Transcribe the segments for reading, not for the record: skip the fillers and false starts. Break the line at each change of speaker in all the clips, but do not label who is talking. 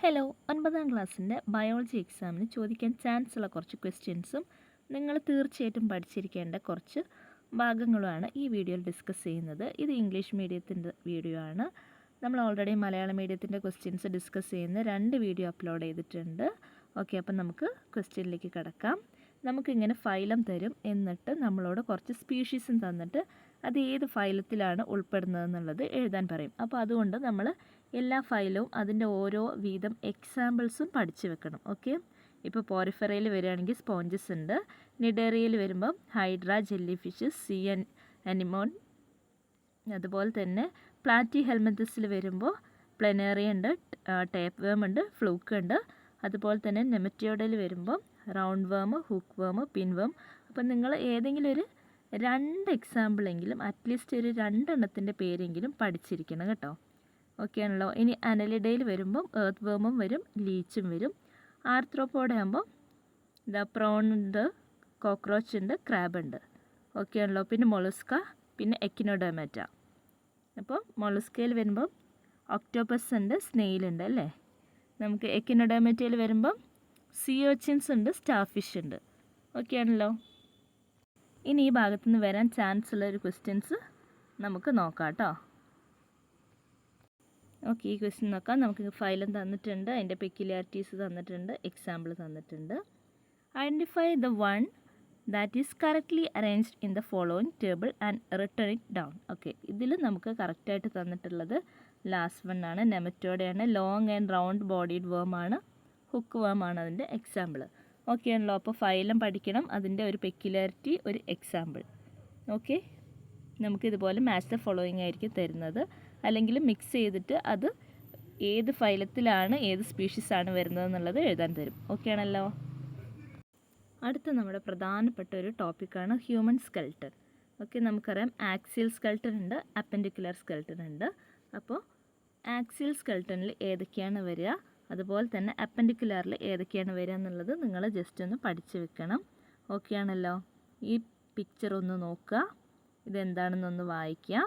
Hello, 9ാം ക്ലാസ്സിൻ്റെ biology എക്സാമിന് ചോദിക്കാൻ ചാൻസ് ഉള്ള കുറച്ച് ക്വസ്റ്റ്യൻസും നിങ്ങൾ തീർച്ചയായിട്ടും പഠിച്ചിരിക്കേണ്ട കുറച്ച് ഭാഗങ്ങളുമാണ് ഈ വീഡിയോയിൽ ഡിസ്കസ് ചെയ്യുന്നത്. ഇത് ഇംഗ്ലീഷ് മീഡിയത്തിൻ്റെ വീഡിയോ ആണ്. നമ്മൾ ഓൾറെഡി മലയാളം മീഡിയത്തിൻ്റെ ക്വസ്റ്റ്യൻസ് ഡിസ്കസ് ചെയ്യുന്ന 2 വീഡിയോ അപ്ലോഡ് ചെയ്തിട്ടുണ്ട്. ഓക്കെ, അപ്പം നമുക്ക് ക്വസ്റ്റ്യനിലേക്ക് കിടക്കാം. നമുക്കിങ്ങനെ ഫൈലം തരും, എന്നിട്ട് നമ്മളോട് കുറച്ച് സ്പീഷീസും തന്നിട്ട് അത് ഏത് ഫൈലത്തിലാണ് ഉൾപ്പെടുന്നതെന്നുള്ളത് എഴുതാൻ പറയും. അപ്പോൾ അതുകൊണ്ട് നമ്മൾ എല്ലാ ഫൈലവും അതിൻ്റെ ഓരോ വീതം എക്സാമ്പിൾസും പഠിച്ചു വെക്കണം. ഓക്കെ, ഇപ്പോൾ പോരിഫെറയിൽ വരികയാണെങ്കിൽ സ്പോഞ്ചസ് ഉണ്ട്, നിഡേറിയയിൽ വരുമ്പം hydra, jelly fishes, sea anemone, അതുപോലെ തന്നെ പ്ലാറ്റി ഹെൽമന്തസിൽ വരുമ്പോൾ പ്ലനേറിയ ഉണ്ട്, ടേപ്പ് വേം ഉണ്ട്, ഫ്ലൂക്ക് ഉണ്ട്. അതുപോലെ തന്നെ നെമറ്റോഡയിൽ വരുമ്പോൾ റൗണ്ട് വേം, ഹുക്ക് വേം, പിൻ വേം. അപ്പം നിങ്ങൾ ഏതെങ്കിലും ഒരു 2 എക്സാമ്പിളെങ്കിലും അറ്റ്ലീസ്റ്റ് ഒരു 2 എണ്ണത്തിൻ്റെ പേരെങ്കിലും പഠിച്ചിരിക്കണം കേട്ടോ. ഓക്കെ ആണല്ലോ. ഇനി അനലിഡയിൽ വരുമ്പം എർത്ത് വേമും വരും, ലീച്ചും വരും. ആർത്രോപോഡ് ആകുമ്പോൾ പ്രോൺ ഉണ്ട്, കോക്രോച്ച് ഉണ്ട്, ക്രാബ് ഉണ്ട്. ഓക്കെ ആണല്ലോ. പിന്നെ മൊളുസ്ക, പിന്നെ എക്കിനോഡെർമാറ്റ. അപ്പോൾ മൊളുസ്കയിൽ വരുമ്പം ഒക്ടോപ്പസ് ഉണ്ട്, സ്നെയിലുണ്ട് അല്ലേ. നമുക്ക് എക്കിനോഡെർമാറ്റയിൽ വരുമ്പം സീ ഓർച്ചിൻസ് ഉണ്ട്, സ്റ്റാർ ഫിഷ് ഉണ്ട്. ഓക്കെ ആണല്ലോ. ഇനി ഈ ഭാഗത്തു നിന്ന് വരാൻ ചാൻസ് ഉള്ള ഒരു ക്വസ്റ്റ്യൻസ് നമുക്ക് നോക്കാം കേട്ടോ. ഓക്കെ, ഈ ക്വസ്റ്റ്യൻ നോക്കാം. നമുക്ക് ഫൈലം തന്നിട്ടുണ്ട്, അതിൻ്റെ പെക്യുലാരിറ്റീസ് തന്നിട്ടുണ്ട്, എക്സാമ്പിൾ തന്നിട്ടുണ്ട്. Identify the one that is correctly arranged in the following table and written it down. Okay, ഇതിൽ നമുക്ക് കറക്റ്റായിട്ട് തന്നിട്ടുള്ളത് ലാസ്റ്റ് വൺ ആണ്, നെമറ്റോഡയാണ്. ലോങ് ആൻഡ് റൗണ്ട് ബോഡീഡ് വേമാണ്, ഹുക്ക് വേമാണ് അതിൻ്റെ എക്സാമ്പിൾ. ഓക്കെ ആണല്ലോ. അപ്പോൾ ഫൈലം പഠിക്കണം, അതിൻ്റെ ഒരു പെക്യുലാരിറ്റി, ഒരു എക്സാമ്പിൾ. ഓക്കെ, നമുക്കിതുപോലെ മാച്ച് ദ ഫോളോയിങ് ആയിരിക്കും തരുന്നത്, അല്ലെങ്കിൽ മിക്സ് ചെയ്തിട്ട് അത് ഏത് ഫൈലത്തിലാണ് ഏത് സ്പീഷീസാണ് വരുന്നതെന്നുള്ളത് എഴുതാൻ തരും. ഓക്കെ ആണല്ലോ. അടുത്ത നമ്മുടെ പ്രധാനപ്പെട്ട ഒരു ടോപ്പിക്കാണ് ഹ്യൂമൻ സ്കെൽട്ടൺ. ഓക്കെ, നമുക്കറിയാം ആക്സിയൽ സ്കെൽട്ടൺ ഉണ്ട്, അപ്പൻഡിക്കുലർ സ്കെൽട്ടൺ ഉണ്ട്. അപ്പോൾ ആക്സിയൽ സ്കെൽട്ടണിൽ ഏതൊക്കെയാണ് വരിക, അതുപോലെ തന്നെ അപ്പൻഡിക്കുലറിൽ ഏതൊക്കെയാണ് വരിക എന്നുള്ളത് നിങ്ങൾ ജസ്റ്റ് ഒന്ന് പഠിച്ചു വെക്കണം. ഓക്കെ ആണല്ലോ. ഈ പിക്ചർ ഒന്ന് നോക്കുക, ഇതെന്താണെന്നൊന്ന് വായിക്കുക.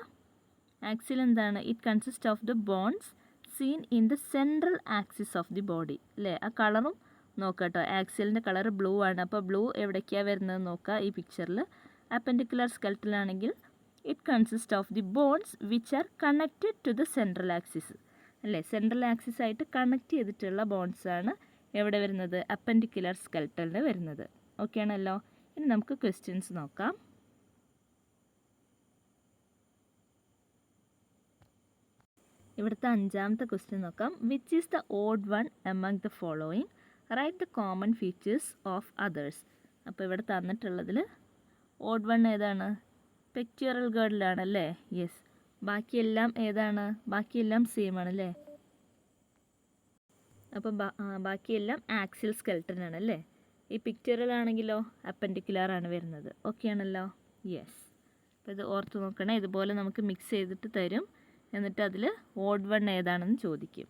ആക്സിൽ എന്താണ്? It consist of the bones seen in the central axis of the body അല്ലേ. ആ കളറും നോക്കുക കേട്ടോ. ആക്സിലിൻ്റെ കളർ ബ്ലൂ ആണ്, അപ്പോൾ ബ്ലൂ എവിടേക്കാണ് വരുന്നത് നോക്കുക ഈ പിക്ചറിൽ. അപ്പൻഡിക്കുലർ സ്കെൽട്ടലാണെങ്കിൽ it consist of the bones which are connected to the central axis അല്ലേ. സെൻട്രൽ ആക്സിസ് ആയിട്ട് കണക്ട് ചെയ്തിട്ടുള്ള ബോൺസാണ് എവിടെ വരുന്നത്? അപ്പൻഡിക്കുലർ സ്കെൽട്ടലിൽ വരുന്നത്. ഓക്കെ ആണല്ലോ. ഇനി നമുക്ക് ക്വസ്റ്റ്യൻസ് നോക്കാം. ഇവിടുത്തെ 5ാമത്തെ ക്വസ്റ്റ്യൻ നോക്കാം. Which is the odd one among the following, write the common features of others. അപ്പോൾ ഇവിടെ തന്നിട്ടുള്ളതിൽ ഓഡ് വൺ ഏതാണ്? പെക്ച്വറൽ ഗേർഡിലാണല്ലേ. യെസ്. ബാക്കിയെല്ലാം ഏതാണ്? ബാക്കിയെല്ലാം സെയിം ആണല്ലേ. അപ്പം ബാക്കിയെല്ലാം ആക്സിയൽ സ്കെൽട്ടൺ ആണല്ലേ. ഈ പിക്ചറൽ ആണെങ്കിലോ അപ്പൻഡിക്കുലർ ആണ് വരുന്നത്. ഓക്കെ ആണല്ലോ. യെസ്. അപ്പോൾ ഇത് ഓർത്ത് നോക്കണേ. ഇതുപോലെ നമുക്ക് മിക്സ് ചെയ്തിട്ട് തരും, എന്നിട്ട് അതിൽ ഓഡ് വൺ ഏതാണെന്ന് ചോദിക്കും.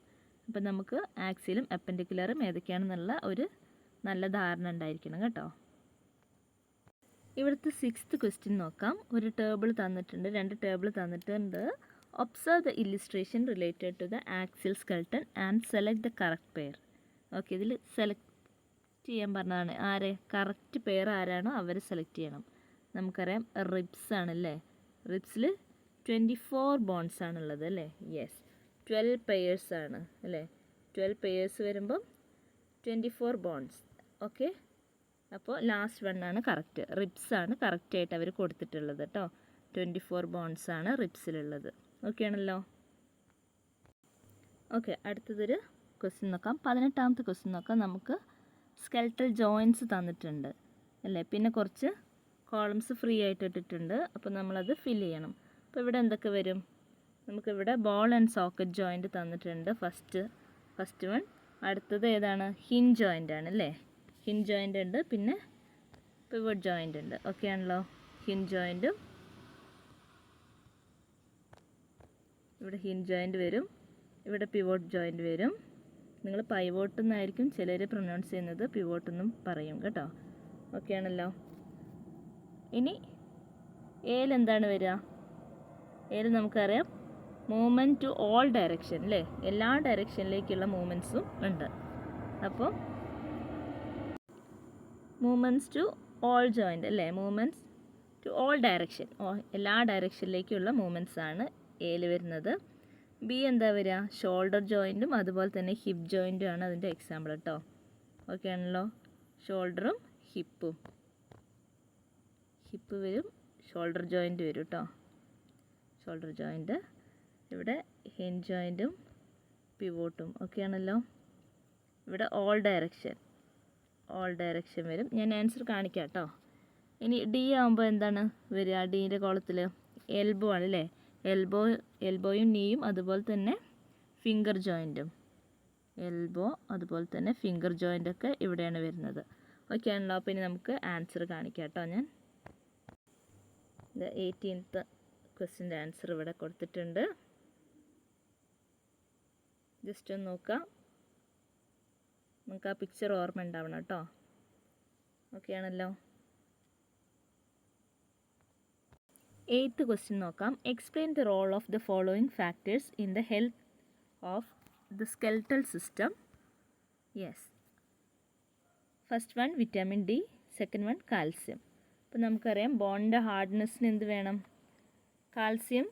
അപ്പം നമുക്ക് ആക്സിയലും അപ്പൻഡിക്കുലറും ഏതൊക്കെയാണെന്നുള്ള ഒരു നല്ല ധാരണ ഉണ്ടായിരിക്കണം കേട്ടോ. ഇവിടുത്തെ 6th ക്വസ്റ്റ്യൻ നോക്കാം. ഒരു ടേബിൾ തന്നിട്ടുണ്ട്, 2 ടേബിൾ തന്നിട്ടുണ്ട്. Observe the illustration related to the axial skeleton and select the correct pair. Okay, ഇതിൽ സെലക്ട് ചെയ്യാൻ പറഞ്ഞതാണ്. ആരെ? കറക്റ്റ് പെയർ ആരാണോ അവർ സെലക്ട് ചെയ്യണം. നമുക്കറിയാം റിബ്സ് ആണല്ലേ. റിബ്സിൽ 24 ബോൺസ് ആണുള്ളത് അല്ലേ. യെസ്. 12 പെയേഴ്സ് ആണ് അല്ലേ. 12 പെയേഴ്സ് വരുമ്പം 24 ബോൺസ്. ഓക്കെ, അപ്പോൾ ലാസ്റ്റ് വൺ ആണ് കറക്റ്റ്. റിബ്സ് ആണ് കറക്റ്റായിട്ട് അവർ കൊടുത്തിട്ടുള്ളത് കേട്ടോ. 24 ബോൺസ് ആണ് റിബ്സിലുള്ളത്. ഓക്കെ ആണല്ലോ. ഓക്കെ, അടുത്തതൊരു ക്വസ്റ്റ്യൻ നോക്കാം. 18ാമത്തെ ക്വസ്റ്റ്യൻ നോക്കാം. നമുക്ക് സ്കെൽട്ടൽ ജോയിൻസ് തന്നിട്ടുണ്ട് അല്ലേ. പിന്നെ കുറച്ച് കോളംസ് ഫ്രീ ആയിട്ട് ഇട്ടിട്ടുണ്ട്. അപ്പോൾ നമ്മളത് ഫിൽ ചെയ്യണം. അപ്പോൾ ഇവിടെ എന്തൊക്കെ വരും? നമുക്കിവിടെ ബോൾ ആൻഡ് സോക്കറ്റ് ജോയിൻറ്റ് തന്നിട്ടുണ്ട്, ഫസ്റ്റ് വൺ. അടുത്തത് ഏതാണ്? ഹിഞ്ച് ജോയിൻ്റ് ആണ് അല്ലേ. ഹിഞ്ച് ജോയിൻ്റ് ഉണ്ട്, പിന്നെ പിവോട്ട് ജോയിൻ്റ് ഉണ്ട്. ഓക്കെ ആണല്ലോ. ഹിഞ്ച് ജോയിൻറ്റും ഇവിടെ ഹിഞ്ച് ജോയിൻ്റ് വരും, ഇവിടെ പിവോട്ട് ജോയിൻ്റ് വരും. നിങ്ങൾ പൈവോട്ട് എന്നായിരിക്കും ചിലർ പ്രൊനൗൺസ് ചെയ്യുന്നത്, പിവോട്ട് എന്നും പറയും കേട്ടോ. ഓക്കെ ആണല്ലോ. ഇനി എയിൽ എന്താണ് വരിക? എയിൽ നമുക്കറിയാം മൂവ്മെൻറ്റ് ടു ഓൾ ഡയറക്ഷൻ അല്ലേ, എല്ലാ ഡയറക്ഷനിലേക്കുള്ള മൂവ്മെൻറ്റ്സും ഉണ്ട്. അപ്പോൾ മൂവ്മെൻറ്റ്സ് ടു ഓൾ ജോയിൻ്റ് അല്ലേ, മൂവ്മെൻറ്റ്സ് ടു ഓൾ ഡയറക്ഷൻ, എല്ലാ ഡയറക്ഷനിലേക്കുള്ള മൂവ്മെൻറ്റ്സ് ആണ് എയിൽ വരുന്നത്. ബി എന്താ വരിക, ഷോൾഡർ ജോയിൻറ്റും അതുപോലെ തന്നെ ഹിപ്പ് ജോയിൻറ്റും ആണ് അതിൻ്റെ എക്സാമ്പിൾ കേട്ടോ. ഓക്കെ ആണല്ലോ, ഷോൾഡറും ഹിപ്പ് വരും, ഷോൾഡർ ജോയിൻറ്റ് വരും കേട്ടോ. ഷോൾഡർ ജോയിൻറ്റ്, ഇവിടെ ഹിഞ്ച് ജോയിൻറ്റും പിവോട്ടും ഒക്കെ ആണല്ലോ. ഇവിടെ ഓൾ ഡയറക്ഷൻ വരും. ഞാൻ ആൻസർ കാണിക്കാം കേട്ടോ. ഇനി ഡി ആകുമ്പോൾ എന്താണ് വരിക, ഡീൻ്റെ കോളത്തിൽ എൽബോ ആണല്ലേ, എൽബോയും നീയും അതുപോലെ തന്നെ ഫിംഗർ ജോയിൻറ്റും, എൽബോ അതുപോലെ തന്നെ ഫിംഗർ ജോയിൻ്റൊക്കെ ഇവിടെയാണ് വരുന്നത്. ഓക്കെ ആണല്ലോ. അപ്പോൾ ഇനി നമുക്ക് ആൻസർ കാണിക്കാം കേട്ടോ. ഞാൻ 18th ക്വസ്റ്റ്യൻ്റെ ആൻസർ ഇവിടെ കൊടുത്തിട്ടുണ്ട്. ജസ്റ്റ് ഒന്ന് നോക്കാം, നമുക്ക് ആ പിക്ചർ ഓർമ്മ ഉണ്ടാവണം കേട്ടോ. ഓക്കെ ആണല്ലോ. 8th ക്വസ്റ്റ്യൻ നോക്കാം. Explain the role of the following factors in the health of the skeletal system. Yes, first one vitamin D, second one calcium. അപ്പോൾ നമുക്കറിയാം ബോണിൻ്റെ ഹാർഡ്നെസ്സിന് എന്ത് വേണം, കാൽസ്യം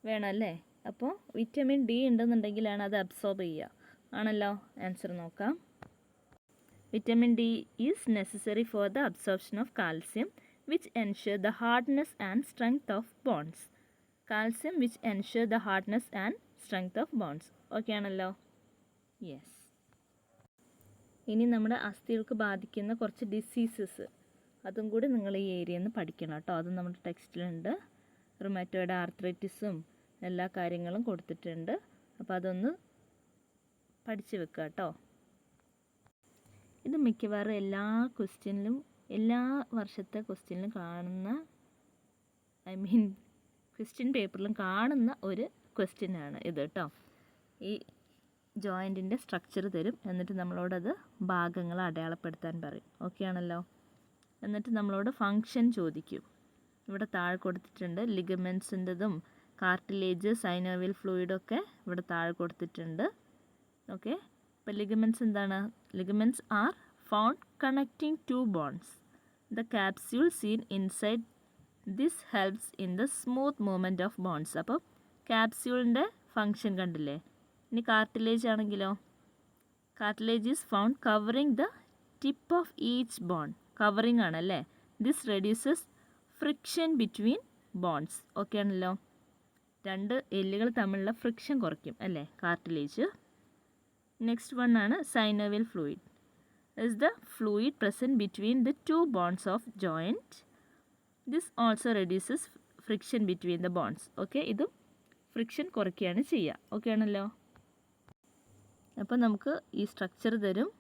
വേണം അല്ലേ. അപ്പോൾ വിറ്റാമിൻ ഡി ഉണ്ടെന്നുണ്ടെങ്കിലാണ് അത് അബ്സോർബ് ചെയ്യുക ആണല്ലോ. ആൻസർ നോക്കാം. Vitamin D is necessary for the absorption of calcium which ensure the hardness and strength of bonds. Calcium which ensure the hardness and strength of bonds. Okay ആണല്ലോ. Yes. ഇനി നമ്മുടെ അസ്ഥികൾക്ക് ബാധിക്കുന്ന കുറച്ച് diseases അതും കൂടി നിങ്ങൾ ഈ ഏരിയയിൽ നിന്ന് പഠിക്കണം കേട്ടോ. അതും നമ്മുടെ ടെക്സ്റ്റിലുണ്ട്. റുമാറ്റോയിഡ് ആർത്രൈറ്റിസും എല്ലാ കാര്യങ്ങളും കൊടുത്തിട്ടുണ്ട്. അപ്പോൾ അതൊന്ന് പഠിച്ച് വെക്കുക കേട്ടോ. ഇത് മിക്കവാറും എല്ലാ വർഷത്തെ ക്വസ്റ്റ്യനിലും കാണുന്ന, ക്വസ്റ്റ്യൻ പേപ്പറിലും കാണുന്ന ഒരു ക്വസ്റ്റ്യനാണ് ഇത് കേട്ടോ. ഈ ജോയിൻറ്റിൻ്റെ സ്ട്രക്ചർ തരും, എന്നിട്ട് നമ്മളോടത് ഭാഗങ്ങൾ അടയാളപ്പെടുത്താൻ പറയും. ഓക്കെ ആണല്ലോ. എന്നിട്ട് നമ്മളോട് ഫങ്ഷൻ ചോദിക്കും. ഇവിടെ താഴെ കൊടുത്തിട്ടുണ്ട് ലിഗമെൻസിൻ്റെതും കാർട്ടിലേജ്, സൈനോവിയൽ ഫ്ലൂയിഡൊക്കെ ഇവിടെ താഴെ കൊടുത്തിട്ടുണ്ട്. ഓക്കെ, അപ്പോൾ ലിഗമെൻസ് എന്താണ്, ligaments are found connecting two bonds. The capsule seen inside this helps in the smooth movement of bonds. അപ്പോൾ ക്യാപ്സ്യൂളിൻ്റെ ഫങ്ഷൻ കണ്ടില്ലേ. ഇനി കാർട്ടിലേജ് ആണെങ്കിലോ, cartilage is found covering the tip of each bone. Covering ആണല്ലേ. This reduces friction between bones. Okay ആണല്ലോ. രണ്ട് എല്ലുകൾ തമ്മിലുള്ള friction കുറയ്ക്കും അല്ലേ കാർട്ടിലേജ്. നെക്സ്റ്റ് വൺ ആണ് synovial fluid. Is the fluid present between the two bonds of joint. This also reduces friction between the bonds. Okay, ഇതും friction കുറയ്ക്കുകയാണ് ചെയ്യുക. Okay ആണല്ലോ. അപ്പോൾ നമുക്ക് ഈ സ്ട്രക്ചർ തരും,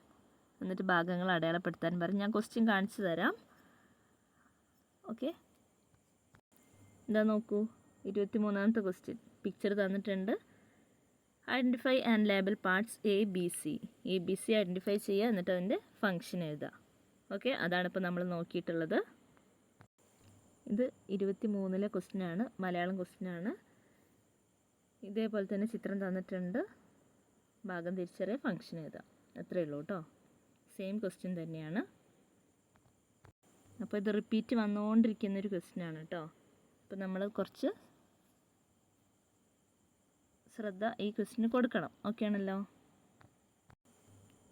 എന്നിട്ട് ഭാഗങ്ങൾ അടയാളപ്പെടുത്താൻ പറയും. ഞാൻ ക്വസ്റ്റ്യൻ കാണിച്ചു തരാം. ഓക്കെ, എന്താ നോക്കൂ, 23ാമത്തെ ക്വസ്റ്റ്യൻ പിക്ചർ തന്നിട്ടുണ്ട്. Identify and label parts A B C. Identify ചെയ്യുക, എന്നിട്ട് അതിൻ്റെ ഫങ്ഷൻ എഴുതുക. ഓക്കെ, അതാണ് ഇപ്പോൾ നമ്മൾ നോക്കിയിട്ടുള്ളത്. ഇത് 23ലെ ക്വസ്റ്റ്യനാണ്, മലയാളം ക്വസ്റ്റ്യനാണ്. ഇതേപോലെ തന്നെ ചിത്രം തന്നിട്ടുണ്ട്, ഭാഗം തിരിച്ചറിയുക, ഫങ്ഷൻ എഴുതുക. അത്രയേ ഉള്ളൂ കേട്ടോ. സെയിം ക്വസ്റ്റ്യൻ തന്നെയാണ്. അപ്പോൾ ഇത് റിപ്പീറ്റ് വന്നുകൊണ്ടിരിക്കുന്നൊരു ക്വസ്റ്റ്യനാണ് കേട്ടോ. അപ്പോൾ നമ്മൾ കുറച്ച് ശ്രദ്ധ ഈ ക്വസ്റ്റിന് കൊടുക്കണം. ഓക്കെ ആണല്ലോ.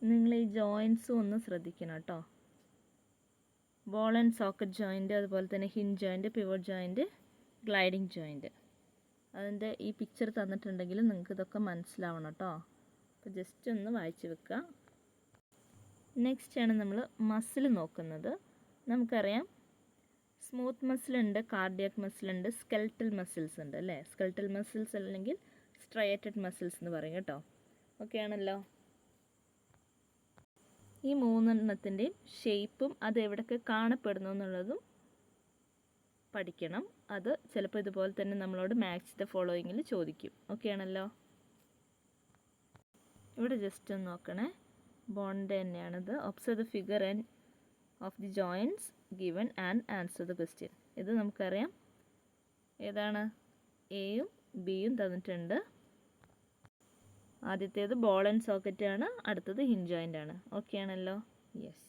നിങ്ങൾ ഈ ജോയിൻസും ഒന്ന് ശ്രദ്ധിക്കണം കേട്ടോ. ബോൾ ആൻഡ് സോക്കറ്റ് ജോയിൻറ്റ്, അതുപോലെ തന്നെ hinge joint, pivot joint, gliding joint. അതിൻ്റെ ഈ പിക്ചർ തന്നിട്ടുണ്ടെങ്കിൽ നിങ്ങൾക്ക് ഇതൊക്കെ മനസ്സിലാവണം കേട്ടോ. അപ്പോൾ ജസ്റ്റ് ഒന്ന് വായിച്ച് വെക്കുക. നെക്സ്റ്റ് ആണ് നമ്മൾ മസിൽ നോക്കുന്നത്. നമുക്കറിയാം സ്മൂത്ത് മസിലുണ്ട്, കാർഡിയാക് മസിലുണ്ട്, സ്കെൽറ്റൽ മസിൽസ് ഉണ്ട് അല്ലേ. സ്കെൽറ്റൽ മസിൽസ് അല്ലെങ്കിൽ സ്ട്രയേറ്റഡ് മസിൽസ് എന്ന് പറയും കേട്ടോ. ഓക്കെ ആണല്ലോ. ഈ മൂന്നെണ്ണത്തിൻ്റെയും ഷേപ്പും അത് എവിടെയൊക്കെ കാണപ്പെടുന്നു എന്നുള്ളതും പഠിക്കണം. അത് ചിലപ്പോൾ ഇതുപോലെ തന്നെ നമ്മളോട് മാച്ച് ദ ഫോളോയിങ്ങിൽ ചോദിക്കും. ഓക്കെ ആണല്ലോ. ഇവിടെ ജസ്റ്റ് ഒന്ന് നോക്കണേ, ബോണ്ട് തന്നെയാണിത്. Observe the figure and of the joints given and answer the question. ഇത് നമുക്കറിയാം ഏതാണ്, എയും ബിയും തന്നിട്ടുണ്ട്. ആദ്യത്തേത് ബോൾ ആൻഡ് സോക്കറ്റ് ആണ്, അടുത്തത് ഹിഞ്ച് ജോയിൻ്റ് ആണ്. ഓക്കെ ആണല്ലോ? യെസ്.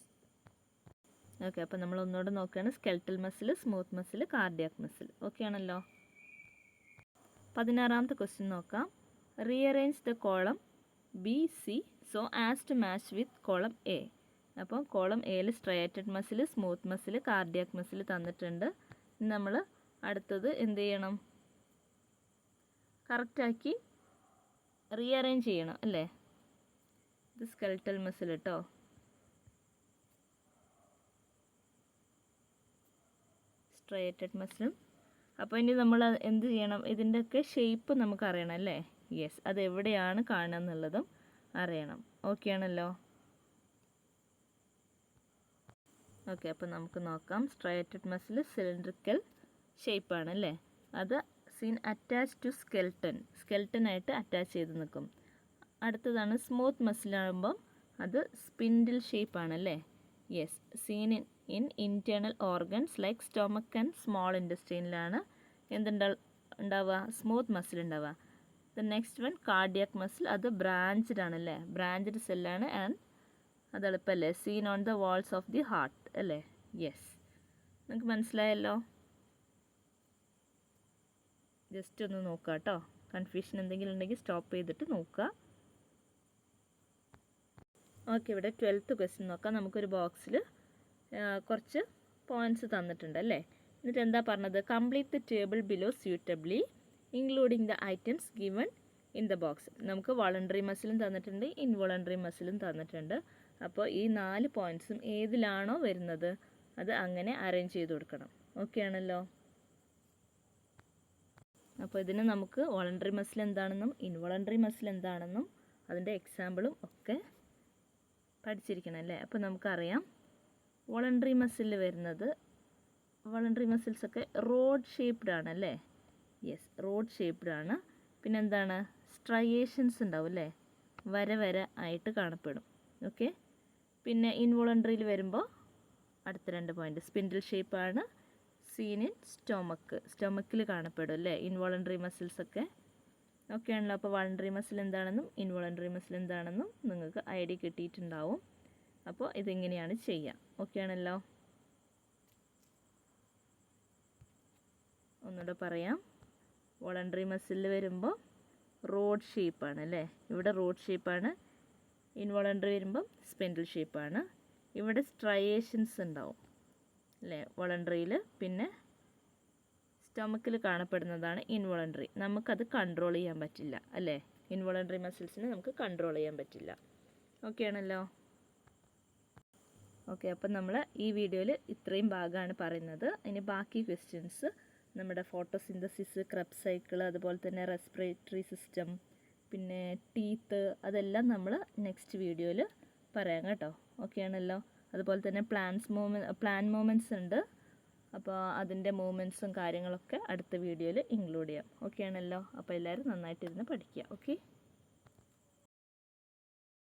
ഓക്കെ, അപ്പോൾ നമ്മൾ ഒന്നുകൂടെ നോക്കുകയാണ്. Skeletal muscle, smooth muscle, cardiac muscle. Okay ആണല്ലോ? 16ാമത്തെ ക്വസ്റ്റ്യൻ നോക്കാം. Rearrange the column B C so as to match with column A. അപ്പോൾ കോളം എയിൽ striated muscle, smooth muscle, cardiac muscle തന്നിട്ടുണ്ട്. നമ്മൾ അടുത്തത് എന്ത് ചെയ്യണം? കറക്റ്റാക്കി റീഅറേഞ്ച് ചെയ്യണം അല്ലേ? ഇത് സ്കെൽറ്റൽ മസിൽ കേട്ടോ. സ്ട്രയേറ്റഡ് മസിലും. അപ്പോൾ ഇനി നമ്മൾ എന്ത് ചെയ്യണം? ഇതിൻ്റെയൊക്കെ ഷേപ്പ് നമുക്ക് അറിയണം അല്ലേ? യെസ്, അത് എവിടെയാണ് കാണുക എന്നുള്ളതും അറിയണം. ഓക്കെ ആണല്ലോ? ഓക്കെ, അപ്പോൾ നമുക്ക് നോക്കാം. സ്ട്രയേറ്റഡ് മസിൽ സിലിണ്ടറിക്കൽ ഷേപ്പാണ് അല്ലേ? അത് സീൻ അറ്റാച്ച് ടു സ്കെൽട്ടനായിട്ട് അറ്റാച്ച് ചെയ്ത് നിൽക്കും. അടുത്തതാണ് സ്മൂത്ത് മസിലാകുമ്പം അത് സ്പിൻഡിൽ ഷേപ്പാണല്ലേ? Yes, seen in internal organs like stomach and small ഇൻറ്റസ്റ്റൈനിലാണ് ഉണ്ടാവുക? സ്മൂത്ത് മസിൽ ഉണ്ടാവുക. The next one cardiac muscle, അത് ബ്രാഞ്ച്ഡ് ആണല്ലേ? ബ്രാഞ്ച്ഡ് സെല്ലാണ് ആൻഡ് അത് എളുപ്പമല്ലേ? Seen on the walls of the heart അല്ലേ? യെസ്, നിങ്ങൾക്ക് മനസ്സിലായല്ലോ? ജസ്റ്റ് ഒന്ന് നോക്കുക കേട്ടോ. കൺഫ്യൂഷൻ എന്തെങ്കിലും ഉണ്ടെങ്കിൽ സ്റ്റോപ്പ് ചെയ്തിട്ട് നോക്കുക. ഓക്കെ, ഇവിടെ 12th ക്വസ്റ്റ്യൻ നോക്കാം. നമുക്കൊരു ബോക്സിൽ കുറച്ച് പോയിൻറ്റ്സ് തന്നിട്ടുണ്ട് അല്ലേ? എന്നിട്ട് എന്താ പറഞ്ഞത്? Complete the table below suitably including the items given in the box. നമുക്ക് വോളണ്ടറി മസിലും തന്നിട്ടുണ്ട്, ഇൻവോളണ്ടറി മസിലും തന്നിട്ടുണ്ട്. അപ്പോൾ ഈ 4 പോയിൻറ്റ്സും ഏതിലാണോ വരുന്നത് അത് അങ്ങനെ അറേഞ്ച് ചെയ്ത് കൊടുക്കണം. ഓക്കെ ആണല്ലോ? അപ്പോൾ ഇതിന് നമുക്ക് വോളണ്ടറി മസിൽ എന്താണെന്നും ഇൻവോളണ്ടറി മസിൽ എന്താണെന്നും അതിൻ്റെ എക്സാമ്പിളും ഒക്കെ പഠിച്ചിരിക്കണം അല്ലേ? അപ്പോൾ നമുക്കറിയാം വോളണ്ടറി മസിൽ വരുന്നത്, വോളണ്ടറി മസിൽസൊക്കെ റോഡ് ഷേപ്ഡ് ആണ് അല്ലേ? യെസ്, റോഡ് ഷേപ്ഡ് ആണ്. പിന്നെ എന്താണ്? സ്ട്രയേഷൻസ് ഉണ്ടാവും അല്ലേ? വര വര ആയിട്ട് കാണപ്പെടും. ഓക്കെ. പിന്നെ ഇൻവോളണ്ടറിയിൽ വരുമ്പോൾ അടുത്ത 2 പോയിൻ്റ് സ്പിൻഡിൽ ഷേപ്പാണ്, സീൻ ഇൻ സ്റ്റൊമക്കിൽ കാണപ്പെടും അല്ലേ? ഇൻവോളണ്ടറി മസിൽസൊക്കെ. ഓക്കെ ആണല്ലോ? അപ്പോൾ വോളണ്ടറി മസിൽ എന്താണെന്നും ഇൻവോളണ്ടറി മസിൽ എന്താണെന്നും നിങ്ങൾക്ക് ഐഡിയ കിട്ടിയിട്ടുണ്ടാവും. അപ്പോൾ ഇതിങ്ങനെയാണ് ചെയ്യുക. ഓക്കെ ആണല്ലോ? ഒന്നുകൂടെ പറയാം. വോളണ്ടറി മസിലിൽ വരുമ്പോൾ റോഡ് ഷേപ്പാണ് അല്ലേ? ഇവിടെ റോഡ് ഷേപ്പാണ്. ഇൻവോളണ്ടറി വരുമ്പം സ്പിൻഡിൽ ഷേപ്പാണ്. ഇവിടെ സ്ട്രയേഷൻസ് ഉണ്ടാവും അല്ലേ വോളണ്ടറിയിൽ. പിന്നെ സ്റ്റൊമക്കിൽ കാണപ്പെടുന്നതാണ് ഇൻവോളണ്ടറി. നമുക്കത് കൺട്രോൾ ചെയ്യാൻ പറ്റില്ല അല്ലേ? ഇൻവോളണ്ടറി മസിൽസിനെ നമുക്ക് കൺട്രോൾ ചെയ്യാൻ പറ്റില്ല. ഓക്കെ ആണല്ലോ? ഓക്കെ, അപ്പം നമ്മൾ ഈ വീഡിയോയിൽ ഇത്രയും ഭാഗമാണ് പറയുന്നത്. ഇനി ബാക്കി ക്വസ്റ്റ്യൻസ് നമ്മുടെ ഫോട്ടോസിന്തസിസ്, ക്രെബ് സൈക്കിൾ, അതുപോലെ തന്നെ റെസ്പിറേറ്ററി സിസ്റ്റം, പിന്നെ ടീത്ത്, അതെല്ലാം നമ്മൾ നെക്സ്റ്റ് വീഡിയോയിൽ പറയാം കേട്ടോ. ഓക്കെ ആണല്ലോ? അതുപോലെ തന്നെ പ്ലാൻ മൂവ്മെൻറ്റ്സ് ഉണ്ട്. അപ്പോൾ അതിൻ്റെ മൂവ്മെൻറ്റ്സും കാര്യങ്ങളൊക്കെ അടുത്ത വീഡിയോയിൽ ഇൻക്ലൂഡ് ചെയ്യാം. ഓക്കെ ആണല്ലോ? അപ്പോൾ എല്ലാവരും നന്നായിട്ടിരുന്ന് പഠിക്കുക. ഓക്കെ.